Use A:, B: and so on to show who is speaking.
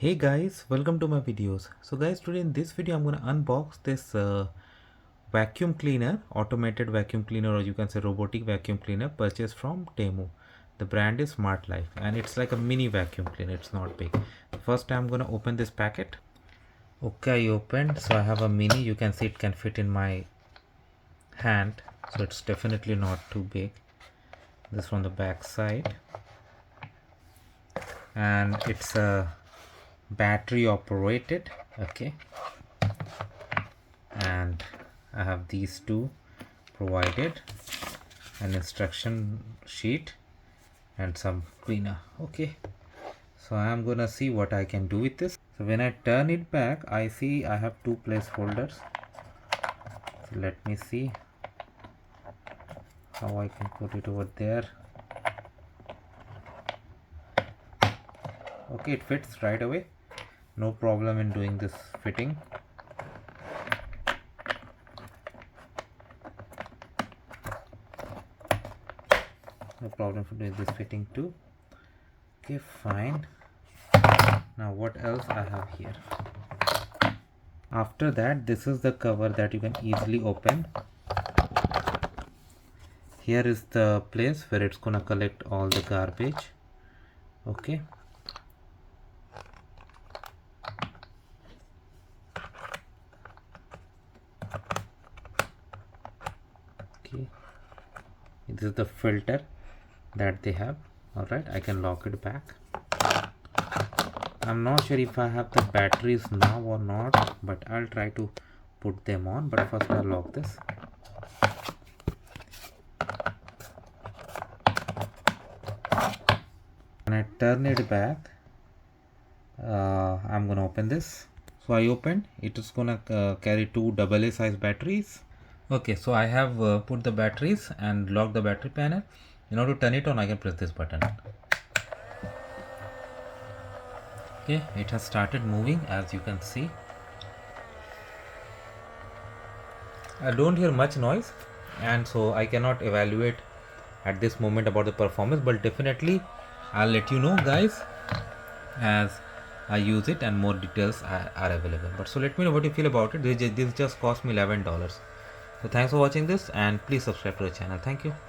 A: Hey guys, welcome to my videos. So guys, today in this video I'm going to unbox this vacuum cleaner, automated vacuum cleaner, or you can say robotic vacuum cleaner purchased from Temu. The brand is Smart Life and it's like a mini vacuum cleaner, it's not big. First I'm going to open this packet. Okay, I opened. So I have a mini, you can see it can fit in my hand, so it's definitely not too big. This from the back side, and it's a battery operated. Okay, and I have these two provided, an instruction sheet and some cleaner. Okay, so I am gonna see what I can do with this. So when I turn it back, I see I have two placeholders. So let me see how I can put it over there. Okay, it fits right away, no problem in doing this fitting. No problem for doing this fitting too. Okay, fine. Now what else I have here? After that, this is the cover that you can easily open. Here is the place where it's gonna collect all the garbage. Okay, okay, this is the filter that they have. All right, I can lock it back. I'm not sure if I have the batteries now or not, but I'll try to put them on. But first I'll lock this. When I turn it back, I'm gonna open this. So I opened. It is gonna carry two AA size batteries. Okay, so I have put the batteries and locked the battery panel. In order to turn it on, I can press this button. Okay, it has started moving, as you can see. I don't hear much noise, and so I cannot evaluate at this moment about the performance, but definitely I'll let you know, guys, as I use it and more details are available. But so let me know what you feel about it. This just cost me $11. So thanks for watching this, and please subscribe to the channel. Thank you.